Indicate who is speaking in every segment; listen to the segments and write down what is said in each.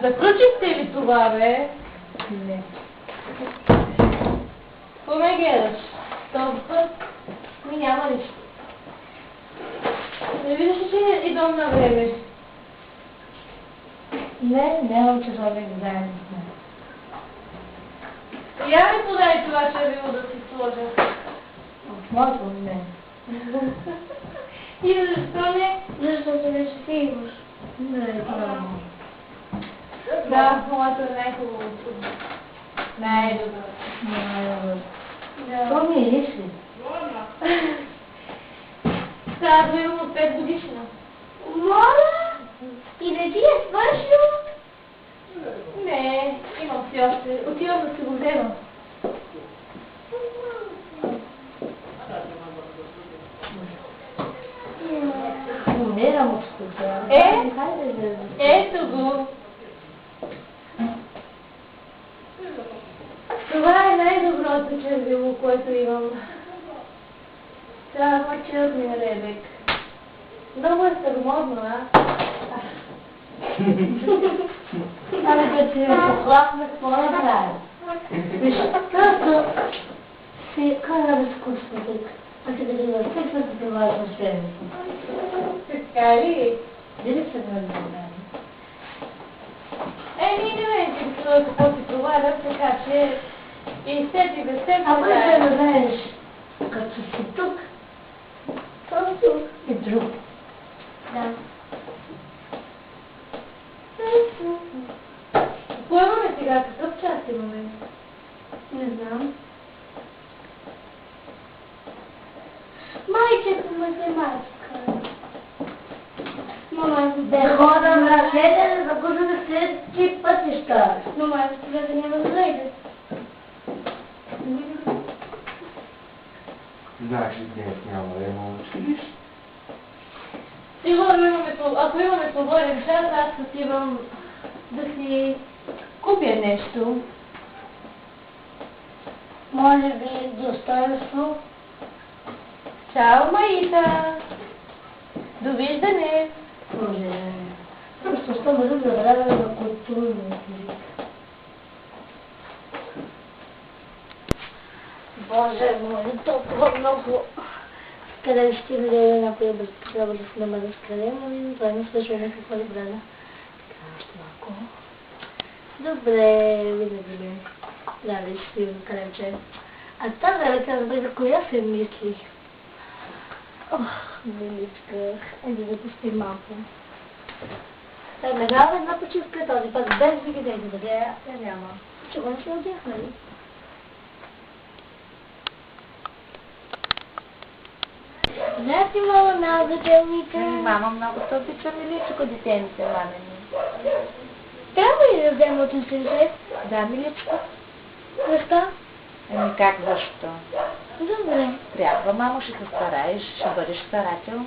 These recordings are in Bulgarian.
Speaker 1: Заключихте ли това, бе?
Speaker 2: Не.
Speaker 1: Какво ме гледаш? Този път ми няма нищо. Не виждаш ли, че идвам на време?
Speaker 2: Не, нямам часовник заедно с мен.
Speaker 1: Я ми подай това червило да си сложа.
Speaker 2: От моето не.
Speaker 1: И защо не?
Speaker 2: Защото вече си имаш. Не, това не.
Speaker 1: Да, моето е най-хубавото. Най-добро.
Speaker 2: Най-добро.
Speaker 1: Да.
Speaker 2: То ми е лишли.
Speaker 1: Трябва да имам от 5 годишна.
Speaker 2: Моля! И не ти е свършил?
Speaker 1: Не, имам си още. Отивам да се го вземам.
Speaker 2: Умирам от скука.
Speaker 1: Ето го. Това е най-доброто червило, което имам. Това е черния ребек. Много е старомодно, а?
Speaker 2: Ами като си похлапна, какво направя? Виж, просто си кара безкусно тук. А ти да гледаш, всеки да се прилажа на седмица.
Speaker 1: Така ли?
Speaker 2: Дали се гледа на мен?
Speaker 1: Ние не ме какво си провалят, така че и сети да се
Speaker 2: Ако ще намериш, като си тук, просто и друг.
Speaker 1: Да. Какво имаме сега? Какъв час имаме?
Speaker 2: Не знам. Майче по математика.
Speaker 1: Мама,
Speaker 2: Да хода на седен, за да да след ти пътища.
Speaker 1: но майка сега да няма да дойде.
Speaker 3: Знаеш ли, днес няма да има училище?
Speaker 1: Сигурно имаме, ако имаме свободен час, аз отивам да си купя нещо.
Speaker 2: Може би достоинство.
Speaker 1: Чао, Маита! Довиждане!
Speaker 2: Може. Просто ще бъде да време на културния език. Боже мой, толкова много. Къде ще видя някоя трябва да се намеря с къде, но това не свършва някаква добре. Така, още малко. Добре, винаги ли. Дали ще видим кремче. А тази ръка, за коя се мислих? Ох, миличка, айде да пустим малко. Нагава една почивка този път, без да ги дойде, да я няма. Чего не се отдяхнали? Знаете, мама, много детените.
Speaker 1: Мама много се обича миличко детените, мамени.
Speaker 2: Трябва ли да взема от институт?
Speaker 1: Да, миличко.
Speaker 2: Защо?
Speaker 1: Ами как защо?
Speaker 2: Добре.
Speaker 1: Трябва, мамо, ще се стараеш, ще бъдеш старател.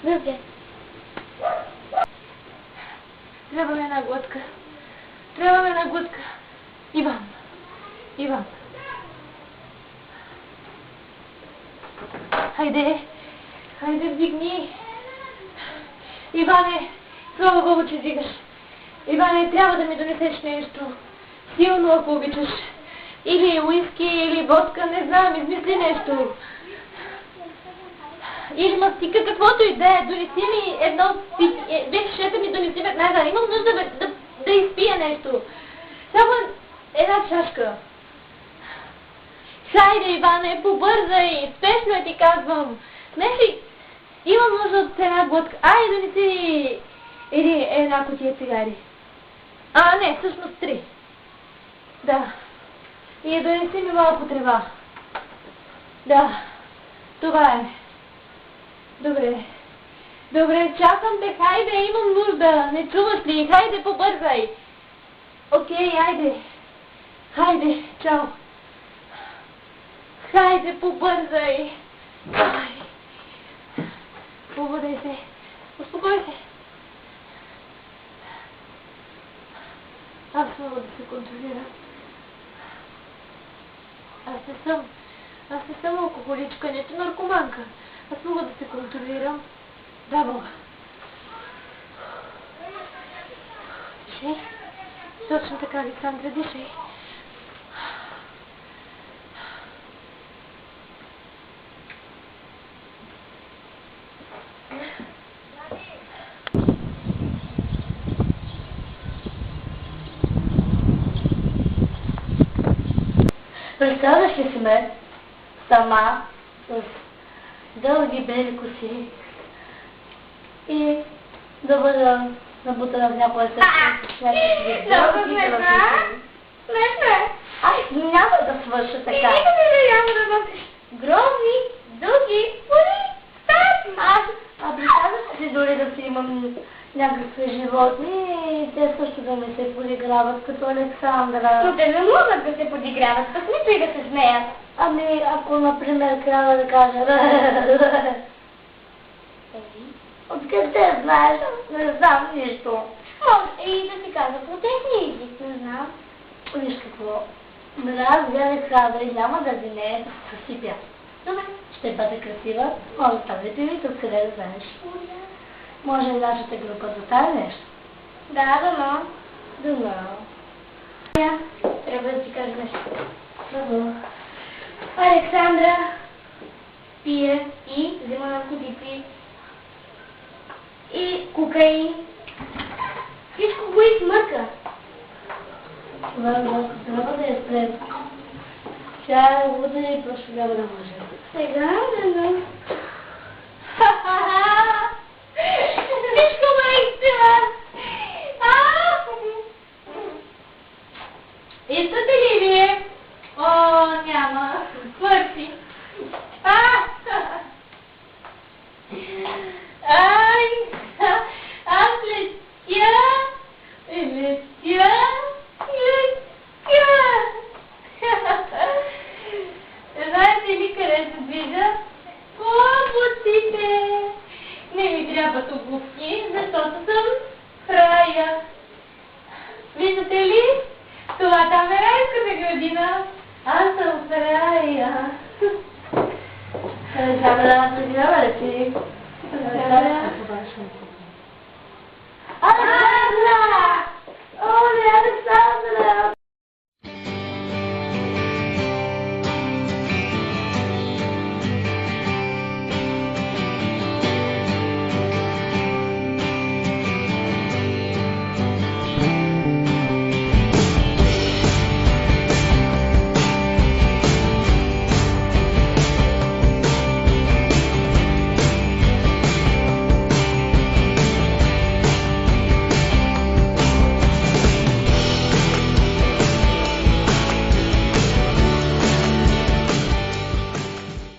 Speaker 2: Добре.
Speaker 1: Трябва ми една глътка. Трябва ми една глътка. Иван. Иван. Хайде. Хайде, вдигни. Иване, слава Богу, че вдигаш. Иване, трябва да ми донесеш нещо. Силно, ако обичаш. Или уиски, или водка, не знам, измисли нещо. Или мастика, каквото и да е, донеси ми едно питие. Вече шефа ми донеси веднага. Имам нужда да изпия нещо. Само една чашка. Хайде, Иване, побързай! Спешно е, ти казвам. Знаеш ли, имам нужда от една глътка. Айде, донеси една кутия цигари. Не, всъщност 3. Да. И донеси ми малко трева. Да. Това е. Добре. Добре, чакам те, хайде, имам нужда. Не чуваш ли? Хайде, побързай. Окей, айде. Хайде, чао. Хайде, побързай. Ай. Побъдай се. Успокой се. Аз мога да се контролирам. Аз не съм алкохоличка, нито наркоманка. Аз мога да се контролирам. Да, мога. Тише. Точно така, Александра, дишай.
Speaker 2: Представяш ли си ме сама с дълги бели коси и да бъда набутана в някоя сърце?
Speaker 1: Не.
Speaker 2: Ай, няма да свърша така.
Speaker 1: Няма да бъдеш.
Speaker 2: Гробни, дълги, поли, стати. Представяш ли си дори да си имам някакви животни и те също да ми се подиграват като Александра?
Speaker 1: Но те не могат да се подиграват, с нито и да се смеят.
Speaker 2: Ами, ако, например, трябва да кажа... Откъде знаеш? Не знам нищо.
Speaker 1: Може и да си казва по техния език, не знам.
Speaker 2: Виж какво. Аз Александра и няма да не съсипя.
Speaker 1: Добре.
Speaker 2: Ще бъде красива, може да стане певица, откъде да знаеш. Може и нашата група да стане нещо.
Speaker 1: Да, дано.
Speaker 2: Дано.
Speaker 1: Трябва да ти кажа нещо.
Speaker 2: Дано.
Speaker 1: Александра пие и взима наркотици и кокаин. Всичко го измърка.
Speaker 2: Трябва да я спрем. Тя е луда и просто няма да може.
Speaker 1: Сега, дано. Всичко ме изтива. Искате ли вие? О, няма. Свърши. Аз летя. Знаете ли къде се движа? По облаците. Не ми трябват обувки, защото съм в рая. Виждате ли? Това там е райската градина. Аз съм в рая.
Speaker 2: Александра, аз не знам ли си?